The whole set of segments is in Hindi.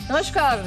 नमस्कार।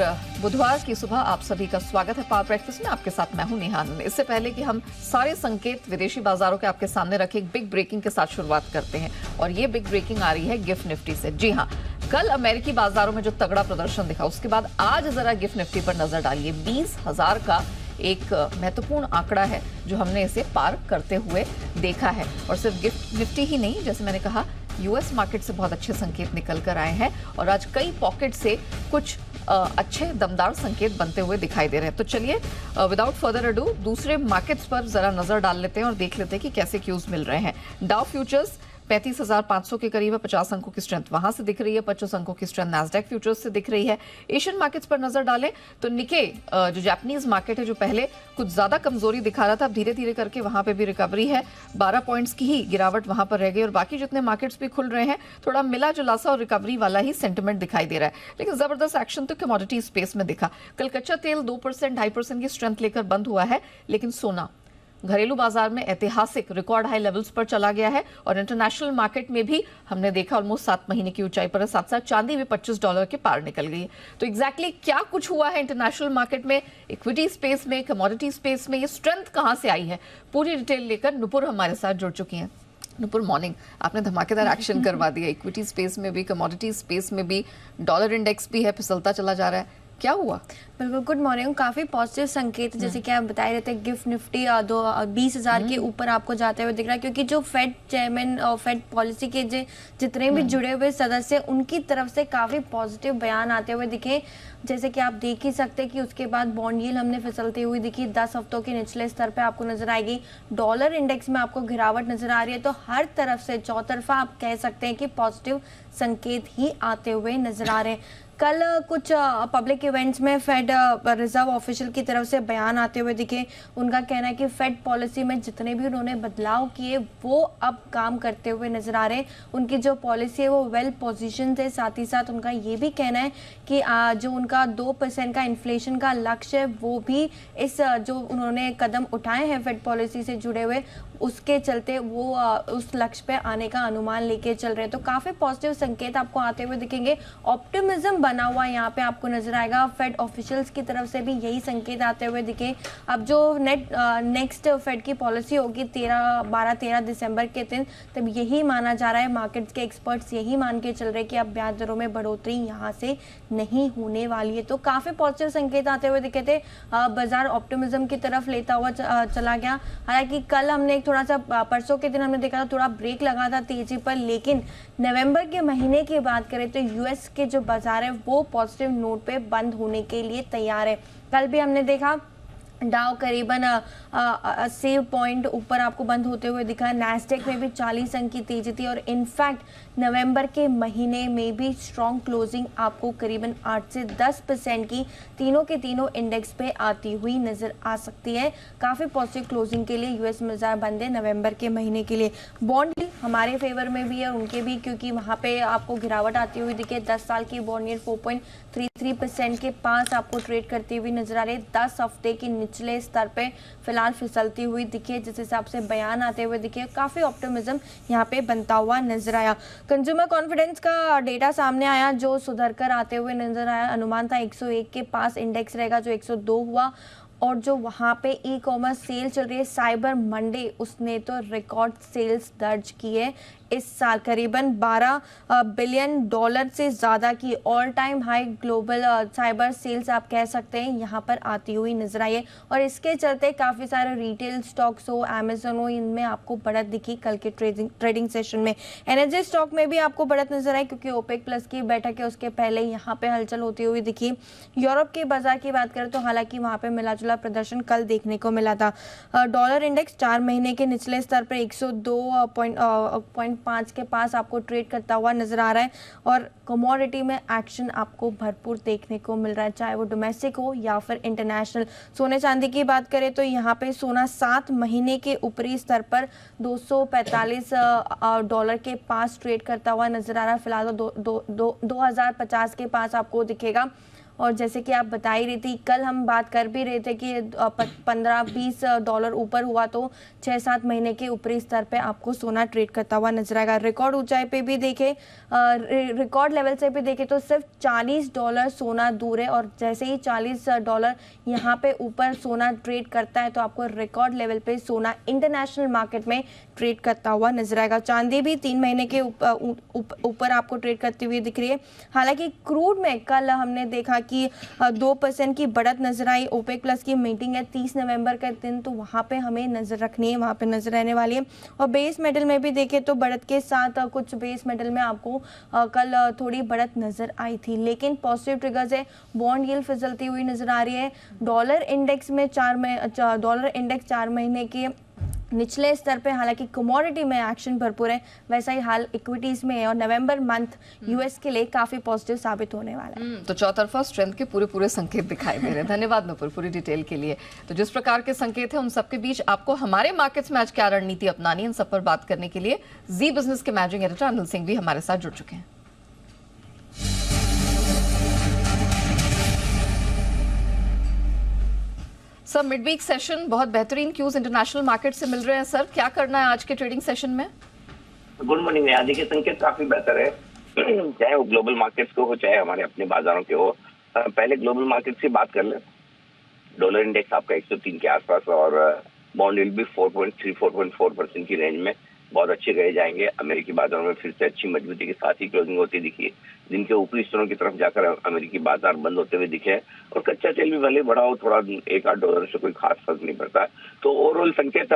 बुधवार की सुबह आप सभी का स्वागत है पावर ब्रेकफास्ट में। आपके साथ मैं हूं नेहा आनंद। इससे पहले कि हम सारे संकेत विदेशी बाजारों के आपके सामने रखे एक बिग ब्रेकिंग के साथ शुरुआत करते हैं और ये बिग ब्रेकिंग आ रही है गिफ्ट निफ्टी से। जी हां, कल अमेरिकी बाजारों में जो तगड़ा प्रदर्शन दिखा उसके बाद आज जरा गिफ्ट निफ्टी पर नजर डालिए। 20,000 का एक महत्वपूर्ण आंकड़ा है जो हमने इसे पार करते हुए देखा है। और सिर्फ गिफ्ट निफ्टी ही नहीं, जैसे मैंने कहा यूएस मार्केट से बहुत अच्छे संकेत निकल कर आए हैं और आज कई पॉकेट से कुछ अच्छे दमदार संकेत बनते हुए दिखाई दे रहे हैं। तो चलिए विदाउट फर्दर अडू दूसरे मार्केट्स पर जरा नजर डाल लेते हैं और देख लेते हैं कि कैसे क्यूज मिल रहे हैं। डाउ फ्यूचर्स 35,500 के करीब है, 50 अंकों की स्ट्रेंथ वहां से दिख रही है, 25 अंकों की स्ट्रेंथ नैस्डैक फ्यूचर्स से दिख रही है। एशियन मार्केट्स पर नजर डालें तो निके जो जापानीज मार्केट है जो पहले कुछ ज्यादा कमजोरी दिखा रहा था, अब धीरे धीरे करके वहां पे भी रिकवरी है। 12 पॉइंट्स की ही गिरावट वहां पर रह गई और बाकी जितने मार्केट्स भी खुल रहे हैं थोड़ा मिला जुला सा और रिकवरी वाला ही सेंटिमेंट दिखाई दे रहा है। लेकिन जबरदस्त एक्शन तो कमोडिटी स्पेस में दिखा। कल कच्चा तेल 2% 2.5% की स्ट्रेंथ लेकर बंद हुआ है, लेकिन सोना घरेलू बाजार में ऐतिहासिक रिकॉर्ड हाई लेवल्स पर चला गया है और इंटरनेशनल मार्केट में भी हमने देखा ऑलमोस्ट 7 महीने की ऊंचाई पर है। साथ साथ चांदी भी $25 के पार निकल गई है। तो एग्जैक्टली क्या कुछ हुआ है इंटरनेशनल मार्केट में, इक्विटी स्पेस में, कमोडिटी स्पेस में, ये स्ट्रेंथ कहां से आई है, पूरी डिटेल लेकर नुपुर हमारे साथ जुड़ चुकी हैं। नुपुर मॉर्निंग, आपने धमाकेदार एक्शन करवा दिया। इक्विटी स्पेस में भी, कमोडिटी स्पेस में भी, डॉलर इंडेक्स भी है फिसलता चला जा रहा है, क्या हुआ? बिल्कुल, गुड मॉर्निंग। काफी पॉजिटिव संकेत जैसे कि आप बता रहे थे, गिफ्ट निफ्टी 20,000 के ऊपर आपको जाते हुए दिख रहा है, क्योंकि जो फेड चेयरमैन और फेड पॉलिसी के जितने भी जुड़े हुए सदस्य उनकी तरफ से काफी पॉजिटिव बयान आते हुए दिखे। जैसे कि आप देख ही सकते हैं कि उसके बाद बॉन्ड यील्ड हमने फिसलती हुई दिखी, 10 हफ्तों के निचले स्तर पे आपको नजर आएगी। डॉलर इंडेक्स में आपको गिरावट नजर आ रही है। तो हर तरफ से चौतरफा आप कह सकते हैं कि पॉजिटिव संकेत ही आते हुए नजर आ रहे हैं। कल कुछ पब्लिक इवेंट्स में फेड रिजर्व ऑफिशियल की तरफ से बयान आते हुए दिखे। उनका कहना है कि फेड पॉलिसी में जितने भी उन्होंने बदलाव किए वो अब काम करते हुए नजर आ रहे हैं। उनकी जो पॉलिसी है वो वेल पोजीशन है। साथ ही साथ उनका ये भी कहना है कि जो उनका 2% का इन्फ्लेशन का लक्ष्य है वो भी इस जो उन्होंने कदम उठाए हैं फेड पॉलिसी से जुड़े हुए उसके चलते वो उस लक्ष्य पे आने का अनुमान लेके चल रहे हैं। तो काफी पॉजिटिव संकेत आपको आते हुए दिखेंगे। ऑप्टिमिज्म बना हुआ यहाँ पे आपको नजर आएगा। फेड ऑफिशियल्स की तरफ से भी यही संकेत आते हुए दिखे। अब जो नेक्स्ट फेड की पॉलिसी होगी 12-13 दिसंबर के दिन, तब यही माना जा रहा है, मार्केट्स के एक्सपर्ट्स यही मान के चल रहे हैं कि अब ब्याज दरों में बढ़ोतरी यहाँ से नहीं होने वाली है। तो काफी पॉजिटिव संकेत आते हुए दिखे थे। बाजार ऑप्टिमिज्म की तरफ लेता हुआ चला गया। हालांकि कल हमने थोड़ा सा परसों के दिन हमने देखा था थोड़ा ब्रेक लगा था तेजी पर, लेकिन नवंबर के महीने की बात करें तो यूएस के जो बाजार है वो पॉजिटिव नोट पे बंद होने के लिए तैयार है। कल भी हमने देखा डाउ करीबन 80 पॉइंट ऊपर आपको बंद होते हुए दिखा। नैस्डैक में भी 40 अंक की तेजी थी और इनफैक्ट नवंबर के महीने में भी स्ट्रॉन्ग क्लोजिंग आपको करीबन 8 से 10% की तीनों के तीनों इंडेक्स पे आती हुई नजर आ सकती है। काफी पॉजिटिव क्लोजिंग के लिए यूएस बाजार बंद है नवंबर के महीने के लिए। बॉन्ड यील्ड हमारे फेवर में भी है और उनके भी, क्योंकि वहां पे आपको गिरावट आती हुई दिखे। 10 साल की बॉन्ड यील्ड 4.33% के पास आपको ट्रेड करती हुई नजर आ रही है। 10 हफ्ते की निचले स्तर पे फिलहाल फिसलती हुई दिखी, जिस हिसाब से बयान आते हुए दिखे। काफी ऑप्टिमिज्म यहाँ पे बनता हुआ नजर आया। कंज्यूमर कॉन्फिडेंस का डेटा सामने आया जो सुधर कर आते हुए नजर आया। अनुमान था 101 के पास इंडेक्स रहेगा, जो 102 हुआ। और जो वहाँ पे ई कॉमर्स सेल चल रही है साइबर मंडे, उसने तो रिकॉर्ड सेल्स दर्ज की है इस साल। करीबन $12 बिलियन से ज़्यादा की all time high global cyber sales आप कह सकते हैं यहाँ पर आती हुई नजर आई है। और इसके चलते काफ़ी सारे रिटेल स्टॉक्स हो, अमेजोन हो, इनमें आपको बढ़त दिखी कल के ट्रेडिंग सेशन में। एनर्जी स्टॉक में भी आपको बढ़त नजर आई, क्योंकि ओपेक प्लस की बैठक है उसके पहले यहाँ पे हलचल होती हुई दिखी। यूरोप के बाजार की बात करें तो हालांकि वहाँ पे मिला जुला प्रदर्शन कल देखने को मिला था। डॉलर इंडेक्स 4 महीने के निचले स्तर पर 102.5 के पास आपको ट्रेड करता हुआ नजर आ रहा है। और कमोडिटी में एक्शन आपको भरपूर देखने को मिल रहा है, चाहे वो डोमेस्टिक हो या फिर इंटरनेशनल। सोने चांदी की बात करें तो यहाँ पे सोना 7 महीने के ऊपरी स्तर पर $245 के पास ट्रेड करता हुआ नजर आ रहा है। फिलहाल तो 2050 के पास आपको दिखेगा। और जैसे कि आप बता ही रही थी, कल हम बात कर भी रहे थे कि 15-20 डॉलर ऊपर हुआ तो 6-7 महीने के ऊपरी स्तर पे आपको सोना ट्रेड करता हुआ नजर आएगा। रिकॉर्ड ऊंचाई पे भी देखे, रिकॉर्ड लेवल से भी देखे तो सिर्फ $40 सोना दूर है, और जैसे ही $40 यहाँ पे ऊपर सोना ट्रेड करता है तो आपको रिकॉर्ड लेवल पे सोना इंटरनेशनल मार्केट में ट्रेड करता हुआ नजर आएगा। चांदी भी 3 महीने के ऊपर आपको ट्रेड करती हुई दिख रही है। हालांकि क्रूड में कल हमने देखा कि 2% की बढ़त नजर आई। ओपेक प्लस की मीटिंग है 30 नवंबर का दिन, तो वहां पे हमें नजर रखनी है, वहां पे नजर रहने वाली है। और बेस मेटल में भी देखें तो बढ़त के साथ कुछ बेस मेटल में आपको कल थोड़ी बढ़त नजर आई थी, लेकिन पॉजिटिव ट्रिगर्स है। बॉन्ड यील्ड फिसलती हुई नजर आ रही है। डॉलर इंडेक्स 4 महीने के निचले स्तर पे, हालांकि कमोडिटी में एक्शन भरपूर है, वैसा ही हाल इक्विटीज में है, और नवंबर मंथ यूएस के लिए काफी पॉजिटिव साबित होने वाला है। तो चौतरफा स्ट्रेंथ के पूरे संकेत दिखाई दे रहे हैं। धन्यवाद नुपुर पूरी डिटेल के लिए। तो जिस प्रकार के संकेत हैं उन सबके बीच आपको हमारे मार्केट्स में आज क्या रणनीति अपनानी है, इन सब पर बात करने के लिए जी बिजनेस के मैनेजिंग एडिटर अनिल सिंह भी हमारे साथ जुड़ चुके हैं। सर, मिड वीक सेशन बहुत बेहतरीन क्यूज इंटरनेशनल मार्केट से मिल रहे हैं। सर, क्या करना है आज के ट्रेडिंग सेशन में? Good morning. आज के संकेत काफी बेहतर है, चाहे वो ग्लोबल मार्केट्स को हो चाहे हमारे अपने बाजारों के हो। पहले ग्लोबल मार्केट्स की बात कर ले। डॉलर इंडेक्स आपका 103 के आसपास और बॉन्ड यील्ड भी 4.3-4.4% की रेंज में बहुत अच्छे गए जाएंगे। अमेरिकी बाजारों में फिर से अच्छी मजबूती के साथ ही क्लोजिंग होती दिखी। दिन के ऊपरी स्तरों की तरफ जाकर अमेरिकी बाजार बंद होते हुए दिखे, और कच्चा तेल भी भले बढ़ा हो, थोड़ा $1-8 से कोई खास फर्क नहीं पड़ता। तो ओवरऑल संकेत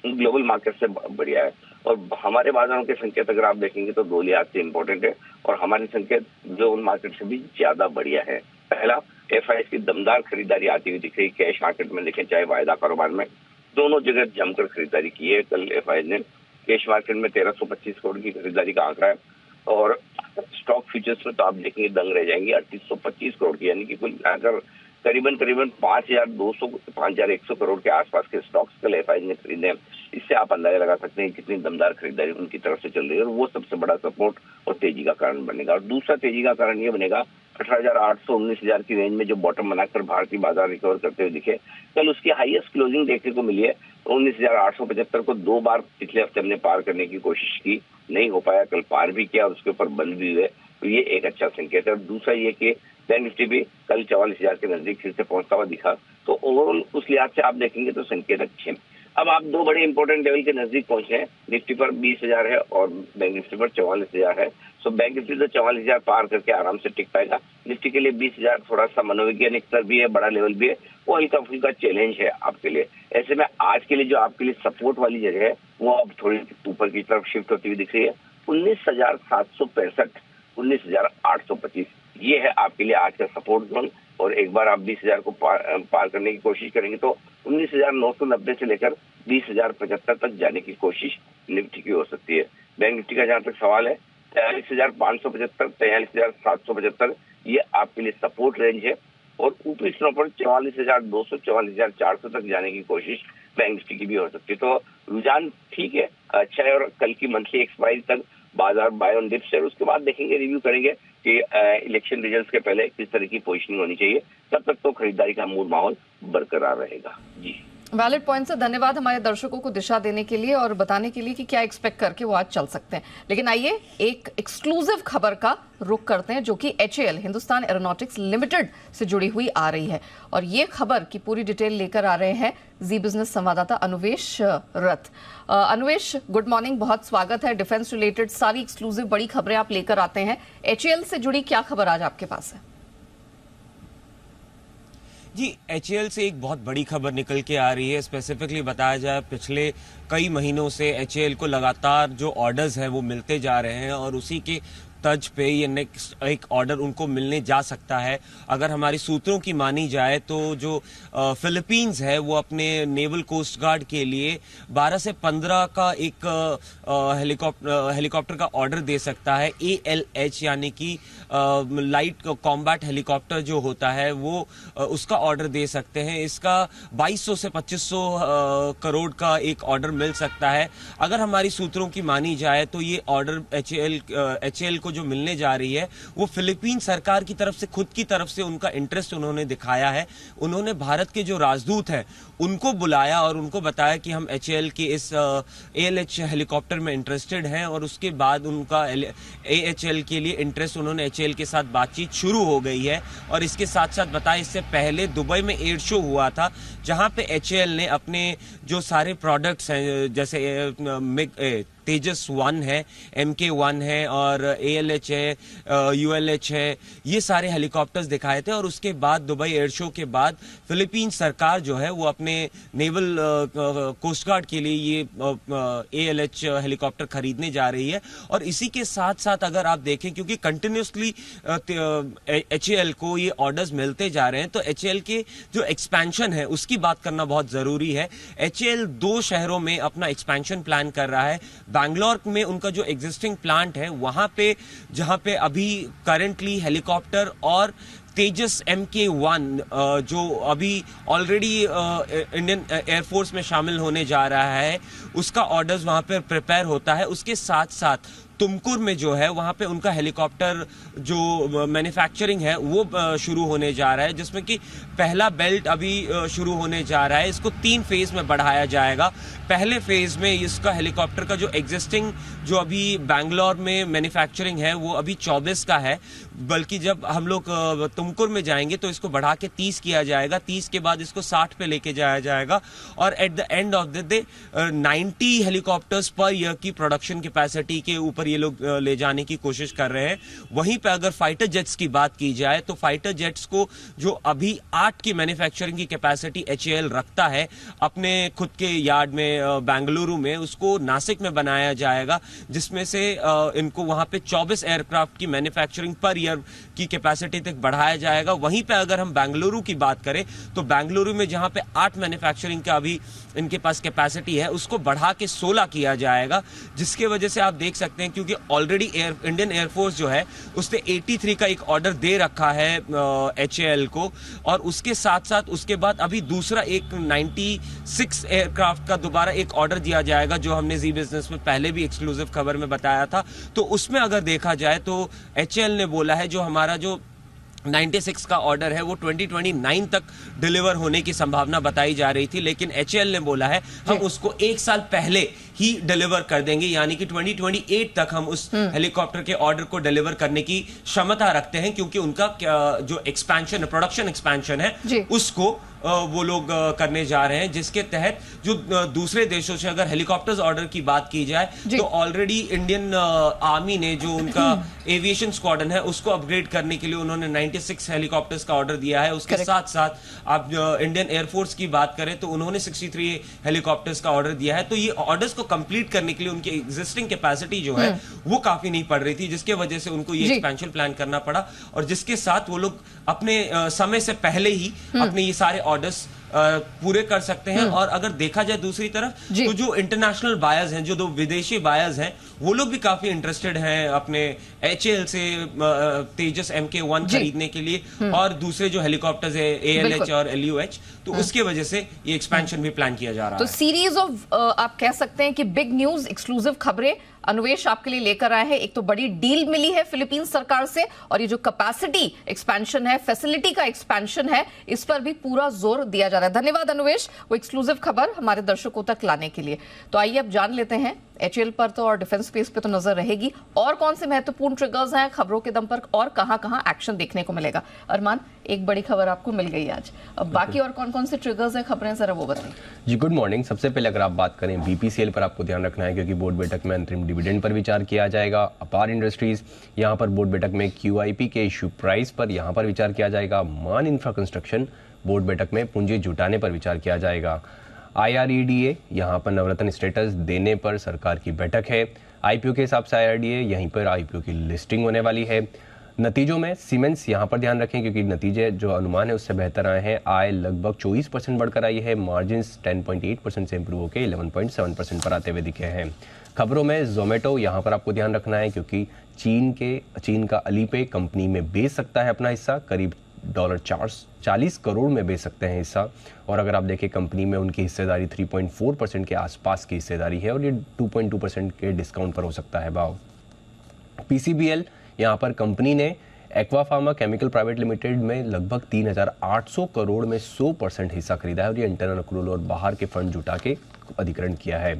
ग्लोबल मार्केट से बढ़िया है, और हमारे बाजारों के संकेत अगर आप देखेंगे तो 2 लिहाज से इंपॉर्टेंट है, और हमारे संकेत जो उन मार्केट से भी ज्यादा बढ़िया है। पहला, एफआईएस की दमदार खरीदारी आती हुई दिख रही। कैश मार्केट में देखें चाहे वायदा कारोबार में, दोनों जगह जमकर खरीदारी की है। कल एफआईएस ने कैश मार्केट में 1325 करोड़ की खरीदारी का आंकड़ा है, और स्टॉक फ्यूचर्स में तो आप देखेंगे दंग रह जाएंगे 3825 करोड़ की, यानी कि कुल मिलाकर करीबन 5,100 करोड़ के आसपास के स्टॉक्स कल एफआईएस ने खरीदे हैं। इससे आप अंदाजा लगा सकते हैं कितनी दमदार खरीदारी उनकी तरफ से चल रही है, और वो सबसे बड़ा सपोर्ट और तेजी का कारण बनेगा। और दूसरा तेजी का कारण ये बनेगा 18,800-19,000 की रेंज में जो बॉटम बनाकर भारतीय बाजार रिकवर करते हुए दिखे। कल उसकी हाईएस्ट क्लोजिंग देखने को मिली है। 19,875 को 2 बार पिछले हफ्ते हमने पार करने की कोशिश की, नहीं हो पाया। कल पार भी किया और उसके ऊपर बंद भी हुए, तो ये एक अच्छा संकेत है। और दूसरा ये कि बैंक निफ्टी भी कल 44,000 के नजदीक फिर से पहुंचता हुआ दिखा। तो ओवरऑल उस लिहाज से आप देखेंगे तो संकेत अच्छे हैं। अब आप 2 बड़े इंपॉर्टेंट लेवल के नजदीक पहुंचे हैं। निफ्टी पर 20,000 है और बैंक निफ्टी पर 44,000 है। सो बैंक निफ्टी तो 44,000 पार करके आराम से टिक पाएगा। निफ्टी के लिए 20,000 थोड़ा सा मनोवैज्ञानिक स्तर भी है, बड़ा लेवल भी है, वो हल्का फुल्का चैलेंज है आपके लिए। ऐसे में आज के लिए जो आपके लिए सपोर्ट वाली जगह है वो अब थोड़ी ऊपर की तरफ शिफ्ट होती हुई दिख रही है। 19,765, 19,825 ये है आपके लिए आज का सपोर्ट जोन। और एक बार आप 20,000 को पार करने की कोशिश करेंगे तो 19,990 से लेकर 20,075 तक जाने की कोशिश निफ्टी की हो सकती है। बैंक निफ्टी का जहां तक सवाल है 43,575, 43,775 ये आपके लिए सपोर्ट रेंज है, और ऊपरी स्तरों पर 44,200, 44,400 तक जाने की कोशिश बैंक निफ्टी की भी हो सकती है। तो रुझान ठीक है, अच्छा है, और कल की मंथली एक्सपायरी तक बाजार बाय ऑन डिप्स है। उसके बाद देखेंगे, रिव्यू करेंगे कि इलेक्शन रिजल्ट्स के पहले किस तरह की पोजीशनिंग होनी चाहिए। तब तक तो खरीदारी का मूड माहौल बरकरार रहेगा। जी, वैलिड पॉइंट से धन्यवाद हमारे दर्शकों को दिशा देने के लिए और बताने के लिए कि क्या एक्सपेक्ट करके वो आज चल सकते हैं। लेकिन आइए एक एक्सक्लूसिव खबर का रुख करते हैं जो कि HAL हिंदुस्तान एरोनॉटिक्स लिमिटेड से जुड़ी हुई आ रही है, और ये खबर की पूरी डिटेल लेकर आ रहे हैं जी बिजनेस संवाददाता अनुवेश रथ। अनुवेश, गुड मॉर्निंग, बहुत स्वागत है। डिफेंस रिलेटेड सारी एक्सक्लूसिव बड़ी खबरें आप लेकर आते हैं। HAL से जुड़ी क्या खबर आज आपके पास है? जी, HAL से एक बहुत बड़ी खबर निकल के आ रही है। स्पेसिफिकली बताया जाए, पिछले कई महीनों से HAL को लगातार जो ऑर्डर्स हैं वो मिलते जा रहे हैं, और उसी के तर्ज पे ये नेक्स्ट एक ऑर्डर उनको मिलने जा सकता है। अगर हमारी सूत्रों की मानी जाए तो जो फिलीपींस है वो अपने नेवल कोस्ट गार्ड के लिए 12 से 15 का एक हेलीकॉप्टर का ऑर्डर दे सकता है। ALH यानी कि लाइट कॉम्बैट हेलीकॉप्टर जो होता है वो उसका ऑर्डर दे सकते हैं। इसका 2200 से 2500 करोड़ का एक ऑर्डर मिल सकता है। अगर हमारी सूत्रों की मानी जाए तो ये ऑर्डर HAL को को जो मिलने जा रही है वो फिलीपीन सरकार की तरफ से, खुद की तरफ से उनका इंटरेस्ट उन्होंने दिखाया है। उन्होंने भारत के जो राजदूत हैं उनको बुलाया और उनको बताया कि हम HAL के इस ALH हेलीकॉप्टर में इंटरेस्टेड हैं, और उसके बाद उनका AHL के लिए इंटरेस्ट, उन्होंने HAL के साथ बातचीत शुरू हो गई है। और इसके साथ साथ बताया, इससे पहले दुबई में एयर शो हुआ था जहां पे HAL ने अपने जो सारे प्रोडक्ट्स हैं, जैसे तेजस 1 है, MK1 है और ALH है, ULH है, ये सारे हेलीकॉप्टर्स दिखाए थे। और उसके बाद दुबई एयर शो के बाद फिलीपीन सरकार जो है वो अपने नेवल कोस्ट गार्ड के लिए ये ALH हेलीकॉप्टर खरीदने जा रही है। और इसी के साथ साथ अगर आप देखें, क्योंकि कंटिन्यूसली HAL को ये ऑर्डर्स मिलते जा रहे हैं, तो HAL के जो एक्सपेंशन है उसकी बात करना बहुत जरूरी है। HAL 2 शहरों में अपना एक्सपेंशन प्लान कर रहा है। बैंगलोर में उनका जो एग्जिस्टिंग प्लांट है वहां पे, जहां पे अभी करंटली हेलीकॉप्टर और तेजस MK1 जो अभी ऑलरेडी इंडियन एयरफोर्स में शामिल होने जा रहा है, उसका ऑर्डर्स वहां पर प्रिपेयर होता है। उसके साथ साथ तुमकुर में जो है वहां पे उनका हेलीकॉप्टर जो मैन्युफैक्चरिंग है वो शुरू होने जा रहा है, जिसमें कि पहला बेल्ट अभी शुरू होने जा रहा है। इसको 3 फेज में बढ़ाया जाएगा। पहले फेज में इसका हेलीकॉप्टर का जो एग्जिस्टिंग जो अभी बैंगलोर में मैन्युफैक्चरिंग है वो अभी 24 का है, बल्कि जब हम लोग तुमकुर में जाएंगे तो इसको बढ़ा के 30 किया जाएगा। 30 के बाद इसको 60 पे लेके जाया जाएगा और at the end of the day 90 helicopters per year की प्रोडक्शन कैपेसिटी के ऊपर ये लोग ले जाने की कोशिश कर रहे हैं। वहीं पे अगर फाइटर जेट्स की बात की जाए तो फाइटर जेट्स को जो अभी 8 की मैन्युफैक्चरिंग की कैपेसिटी HAL रखता है अपने खुद के यार्ड में बेंगलुरु में, उसको नासिक में बनाया जाएगा, जिसमें से इनको वहां पे 24 एयरक्राफ्ट की मैन्युफैक्चरिंग पर ईयर की कैपेसिटी तक बढ़ाया जाएगा। वहीं पे अगर हम बेंगलुरु की बात करें तो बेंगलुरु में जहां पे 8 मैन्युफैक्चरिंग का अभी इनके पास कैपेसिटी है उसको बढ़ा के 16 किया जाएगा, जिसके वजह से आप देख सकते हैं क्योंकि ऑलरेडी इंडियन एयरफोर्स जो है उसने 83 का एक ऑर्डर दे रखा है HAL को, और उसके साथ साथ उसके बाद अभी दूसरा एक 96 एयरक्राफ्ट का दोबारा एक ऑर्डर दिया जाएगा, जो हमने जी बिजनेस में पहले भी एक्सक्लूसिव खबर में बताया था। तो उसमें अगर देखा जाए तो HAL ने बोला है जो हमारा जो 96 का ऑर्डर है वो 2029 तक डिलीवर होने की संभावना बताई जा रही थी, लेकिन HAL ने बोला है हम उसको 1 साल पहले ही डिलीवर कर देंगे, यानी कि 2028 तक हम उस हेलीकॉप्टर के ऑर्डर को डिलीवर करने की क्षमता रखते हैं, क्योंकि उनका जो एक्सपेंशन है, प्रोडक्शन एक्सपेंशन है, उसको वो लोग करने जा रहे हैं, जिसके तहत जो दूसरे देशों से अगर हेलीकॉप्टर्स ऑर्डर की बात की जाए तो ऑलरेडी इंडियन आर्मी ने जो उनका एविएशन स्क्वाड्रन है उसको अपग्रेड करने के लिए उन्होंने 96 हेलीकॉप्टर्स का ऑर्डर दिया है। उसके साथ साथ आप इंडियन एयरफोर्स की बात करें तो उन्होंने 63 हेलीकॉप्टर्स का ऑर्डर दिया है। तो ये ऑर्डर्स को कंप्लीट करने के लिए उनकी एग्जिस्टिंग कैपेसिटी जो है वो काफी नहीं पड़ रही थी, जिसके वजह से उनको ये एक्सपेंशन प्लान करना पड़ा, और जिसके साथ वो लोग अपने समय से पहले ही अपने ये सारे ऑर्डर्स पूरे कर सकते हैं। और अगर देखा जाए दूसरी तरफ तो जो इंटरनेशनल बायर्स हैं, जो दो विदेशी बायर्स हैं, वो लोग भी काफी इंटरेस्टेड हैं अपने HAL से तेजस MK1 खरीदने के लिए, और दूसरे जो हेलीकॉप्टर्स है ALH और LUH, तो उसके वजह से ये एक्सपेंशन भी प्लान किया जा रहा है। तो सीरीज ऑफ आप कह सकते हैं कि बिग न्यूज, एक्सक्लूसिव खबरें अनुवेश आपके लिए लेकर आए हैं। एक तो बड़ी डील मिली है फिलीपींस सरकार से, और ये जो कैपेसिटी एक्सपेंशन है, फैसिलिटी का एक्सपेंशन है, इस पर भी पूरा जोर दिया जा रहा है। धन्यवाद अनुवेश, वो एक्सक्लूसिव खबर हमारे दर्शकों तक लाने के लिए। तो आइए अब जान लेते हैं HAL पर तो और डिफेंस स्पेस पे तो नजर रहेगी, और कौन से महत्वपूर्ण ट्रिगर्स हैं खबरों के दम पर, और कहां-कहां एक्शन देखने को मिलेगा। अरमान, एक बड़ी खबर आपको मिल गई आज, अब बाकी और कौन-कौन से ट्रिगर्स हैं, खबरें जरा वो बताइए जी। Good morning. सबसे पहले अगर आप बात करें BPCL पर आपको ध्यान रखना है, क्योंकि बोर्ड बैठक में अंतरिम डिविडेंड पर विचार किया जाएगा। अपार इंडस्ट्रीज, यहाँ पर बोर्ड बैठक में QIP के इशू प्राइस पर यहाँ पर विचार किया जाएगा। मान इंफ्रा कंस्ट्रक्शन, बोर्ड बैठक में पूंजी जुटाने पर विचार किया जाएगा। IREDA, यहाँ पर नवरत्न स्टेटस देने पर सरकार की बैठक है। IPO के हिसाब से IRDA, यहीं पर IPO की लिस्टिंग होने वाली है। नतीजों में सीमेंस यहाँ पर ध्यान रखें, क्योंकि नतीजे जो अनुमान है उससे बेहतर आए हैं। आय लगभग 24% बढ़कर आई है, मार्जिन्स 10.8% से इंप्रूव होकर 11.7% पर आते हुए दिखे हैं। खबरों में जोमेटो, यहाँ पर आपको ध्यान रखना है, क्योंकि चीन का अलीपे कंपनी में बेच सकता है अपना हिस्सा, करीब $40 करोड़ में बेच सकते हैं हिस्सा। और अगर आप देखें कंपनी में उनकी हिस्सेदारी 3.4% के आसपास की हिस्सेदारी है, और ये 2.2% के डिस्काउंट पर हो सकता है भाव। PCBL, यहाँ पर कंपनी ने aqua pharma chemical private limited में लगभग 3,800 करोड़ में 100% हिस्सा खरीदा है और ये इंटरनल अक्रूवल और बाहर के फंड जुटा के अधिग्रहण किया है।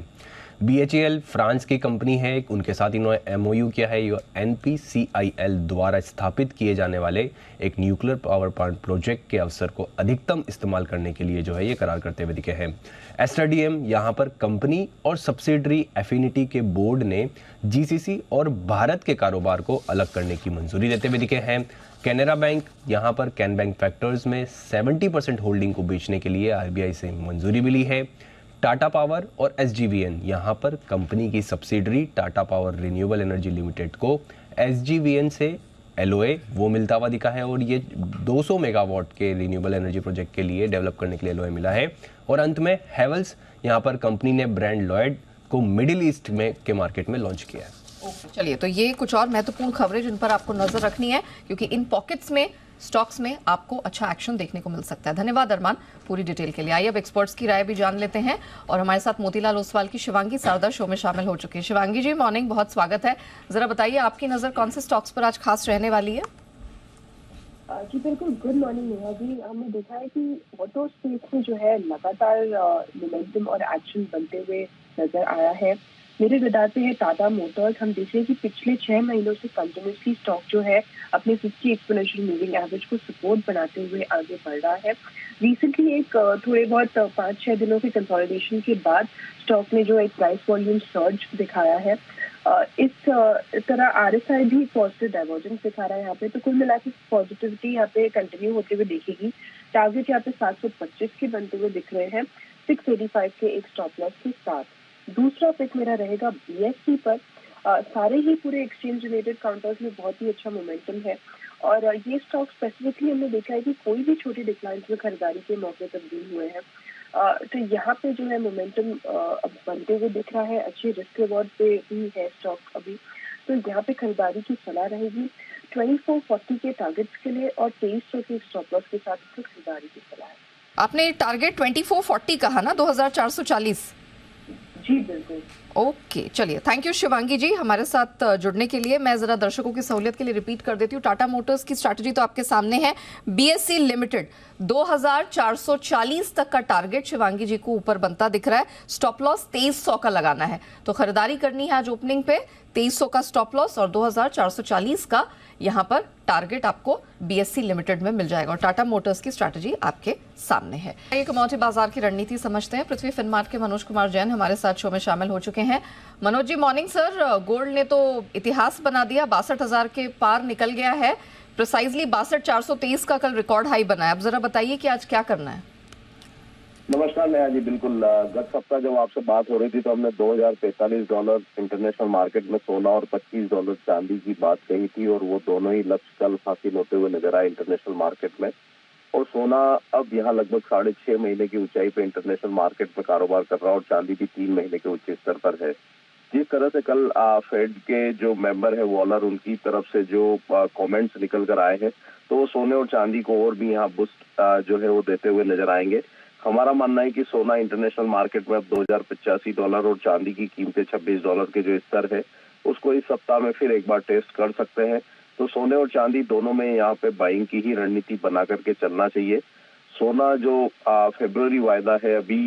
BHEL फ्रांस की कंपनी है, उनके साथ इन्होंने MOU किया है। ये NPCIL द्वारा स्थापित किए जाने वाले एक न्यूक्लियर पावर प्लांट प्रोजेक्ट के अवसर को अधिकतम इस्तेमाल करने के लिए जो है ये करार करते हुए दिखे हैं। एस्ट्राडीएम यहाँ पर कंपनी और सब्सिडरी एफिनिटी के बोर्ड ने GCC और भारत के कारोबार को अलग करने की मंजूरी देते हुए दिखे हैं। कैनरा बैंक यहाँ पर कैन बैंक फैक्टर्स में 70% होल्डिंग को बेचने के लिए RBI से मंजूरी मिली है। टाटा पावर और SGVN यहाँ पर कंपनी की subsidiary Tata power renewable energy limited को SGVN से LOA वो मिलता हुआ दिखा है और ये 200 मेगावाट के रिन्यूएबल एनर्जी प्रोजेक्ट के लिए डेवलप करने के लिए LOA मिला है। और अंत में हेवल्स यहाँ पर कंपनी ने ब्रांड लॉयड को मिडिल ईस्ट में के मार्केट में लॉन्च किया है। चलिए, तो ये कुछ और महत्वपूर्ण खबरें जिन पर आपको नजर रखनी है, क्योंकि इन पॉकेट्स में स्टॉक्स में आपको अच्छा एक्शन देखने को मिल सकता है। धन्यवाद अरमान पूरी डिटेल के लिए। आइए अब एक्सपर्ट्स की राय भी जान लेते हैं और हमारे साथ मोतीलाल ओसवाल की शिवांगी शारदा शो में शामिल हो चुकी है। शिवांगी जी, मॉर्निंग, बहुत स्वागत है। जरा बताइए, आपकी नजर कौन से स्टॉक्स पर आज खास रहने वाली है? जी बिल्कुल, गुड मॉर्निंग नेहा जी। हमने देखा है कि ऑटो स्पेस में जो है लगातार मोमेंटम और एक्शन बनते हुए नजर आया है। मेरे रडार पे है टाटा मोटर्स। हम देख रहे हैं कि पिछले 6 महीनों से कंटिन्यूसली स्टॉक जो है अपने 50 एक्सपोनेंशियल मूविंग एवरेज को सपोर्ट बनाते हुए आगे बढ़ रहा है। रिसेंटली एक थोड़े बहुत 5-6 दिनों के कंसोलिडेशन के बाद स्टॉक ने जो एक प्राइस वॉल्यूम सर्ज दिखाया है। इस तरह RSI भी पॉजिटिव डाइवर्जेंस दिखा रहा है यहाँ पे, तो कुल मिलाकर पॉजिटिविटी यहाँ पे कंटिन्यू होते हुए दिखेगी। टारगेट यहाँ पे 725 के बनते हुए दिख रहे हैं 685 के एक स्टॉप लॉस के साथ। दूसरा पिक मेरा रहेगा BSE पर। सारे ही पूरे एक्सचेंज रिलेटेड काउंटर्स में बहुत ही अच्छा मोमेंटम है और ये स्टॉक स्पेसिफिकली हमने देखा है कि कोई भी छोटी डिक्लाइन में खरीदारी के मौके तब्दील हुए हैं। तो यहाँ पे जो है मोमेंटम अब बनते हुए दिख रहा है। अच्छे रिस्क रिवॉर्ड पे भी है स्टॉक अभी, तो यहाँ पे खरीदारी की सलाह रहेगी 2440 के टारगेट्स के लिए और 2300 के स्टॉप लॉस के साथ इसको खरीदारी की सलाह है। आपने टारगेट 2440 कहा ना, 2440? जी बिल्कुल। ओके, चलिए, थैंक यू शिवांगी जी हमारे साथ जुड़ने के लिए। मैं जरा दर्शकों की सहूलियत के लिए रिपीट कर देती हूँ। टाटा मोटर्स की स्ट्रैटेजी तो आपके सामने है। BSE लिमिटेड 2440 तक का टारगेट शिवांगी जी को ऊपर बनता दिख रहा है। स्टॉप लॉस 2300 का लगाना है, तो खरीदारी करनी है आज ओपनिंग पे। 2300 का स्टॉप लॉस और 2440 का यहाँ पर टारगेट आपको BSE लिमिटेड में मिल जाएगा और टाटा मोटर्स की स्ट्रैटेजी आपके सामने है। ये कमोडिटी बाजार की रणनीति समझते हैं। पृथ्वी फिनमार्ट के मनोज कुमार जैन हमारे साथ शो में शामिल हो चुके हैं। Manoj ji, morning sir. Gold ने तो इतिहास बना दिया, 62,000 के पार निकल गया है। प्रिसाइजली 62,423 का कल रिकॉर्ड हाई बना है। अब जरा बताइए कि आज क्या करना है? नमस्कार नेहा जी, बिल्कुल। गत सप्ताह जब आपसे बात हो रही थी तो हमने $2043 इंटरनेशनल मार्केट में सोना और $25 चांदी की बात कही थी और वो दोनों ही लक्ष्य कल हासिल होते हुए नजर आए इंटरनेशनल मार्केट में। और सोना अब यहाँ लगभग 6.5 महीने की ऊंचाई पे इंटरनेशनल मार्केट में कारोबार कर रहा है और चांदी भी 3 महीने के उच्च स्तर पर है। जिस तरह से कल फेड के जो मेंबर है वॉलर, उनकी तरफ से जो कमेंट्स निकल कर आए हैं, तो वो सोने और चांदी को और भी यहाँ बूस्ट जो है वो देते हुए नजर आएंगे। हमारा मानना है कि सोना इंटरनेशनल मार्केट में अब $2085 और चांदी की कीमतें $26 के जो स्तर है उसको इस सप्ताह में फिर एक बार टेस्ट कर सकते हैं। तो सोने और चांदी दोनों में यहाँ पे बाइंग की ही रणनीति बना करके चलना चाहिए। सोना जो फरवरी वायदा है अभी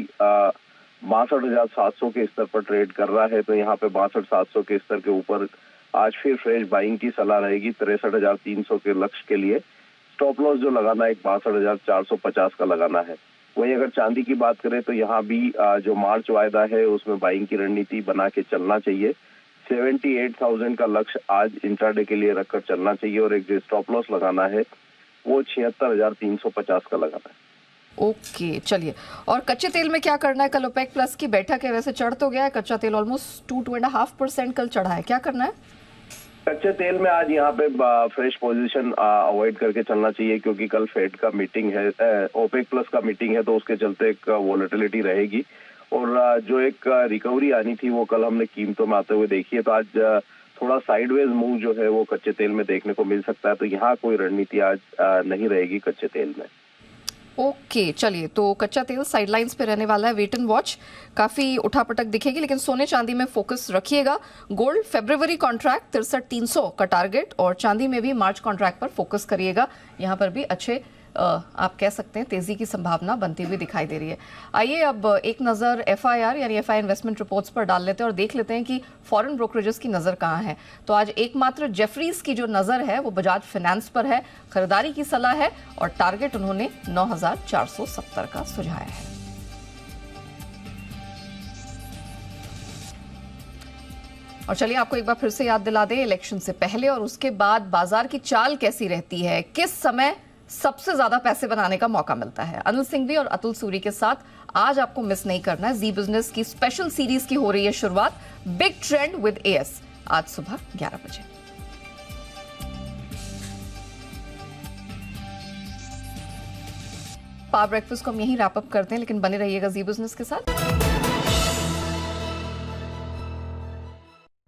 62,700 के स्तर पर ट्रेड कर रहा है, तो यहाँ पे 62,700 के स्तर के ऊपर आज फिर फ्रेश बाइंग की सलाह रहेगी 63,300 के लक्ष्य के लिए। स्टॉप लॉस जो लगाना है 62,450 का लगाना है। वहीं अगर चांदी की बात करें तो यहाँ भी जो मार्च वायदा है उसमें बाइंग की रणनीति बना के चलना चाहिए। 78,000 का लक्ष्य आज इंट्राडे के लिए रखकर चलना चाहिए और एक जो स्टॉप लॉस लगाना है वो 76,350 का लगाना है। ओके, चलिए। और कच्चे तेल में क्या करना है? कल ओपेक प्लस की बैठक है, वैसे चढ़ तो गया है कच्चा तेल, ऑलमोस्ट 2.5% कल चढ़ा है। क्या करना है कच्चे तेल में? आज यहाँ पे फ्रेश पोजीशन अवॉइड करके चलना चाहिए क्योंकि कल फेड का मीटिंग है, ओपेक प्लस का मीटिंग है, तो उसके चलते एक वॉलेटिलिटी रहेगी और जो एक रिकवरी आनी थी वो कल हमने कीमतों में आते हुए देखी है। तो आज थोड़ा साइडवेज मूव जो है वो कच्चे तेल में देखने को मिल सकता है, तो यहाँ कोई रणनीति आज नहीं रहेगी कच्चे तेल में। ओके चलिए, तो कच्चा तेल साइडलाइंस पे रहने वाला है, वेट एंड वॉच, काफी उठापटक दिखेगी, लेकिन सोने चांदी में फोकस रखिएगा। गोल्ड फरवरी कॉन्ट्रैक्ट 63,300 का टारगेट, और चांदी में भी मार्च कॉन्ट्रैक्ट पर फोकस करिएगा। यहाँ पर भी अच्छे आप कह सकते हैं तेजी की संभावना बनती हुई दिखाई दे रही है। आइए अब एक नज़र FIR यानी FI इन्वेस्टमेंट रिपोर्ट्स पर डाल लेते हैं और देख लेते हैं कि फॉरेन ब्रोकरेजेस की नज़र कहाँ है। तो आज एकमात्र जेफरीज की जो नज़र है वो बजाज फाइनेंस पर है, खरीदारी की सलाह है और टारगेट उन्होंने 9,470 का सुझाया है। और चलिए आपको एक बार फिर से याद दिला दें, इलेक्शन से पहले और उसके बाद बाजार की चाल कैसी रहती है, किस समय सबसे ज्यादा पैसे बनाने का मौका मिलता है। अनिल सिंघवी और अतुल सूरी के साथ आज आपको मिस नहीं करना है। जी बिजनेस की स्पेशल सीरीज की हो रही है शुरुआत, बिग ट्रेंड विद AS, आज सुबह 11 बजे। पावर ब्रेकफास्ट को हम यहीं रैप अप करते हैं, लेकिन बने रहिएगा जी बिजनेस के साथ।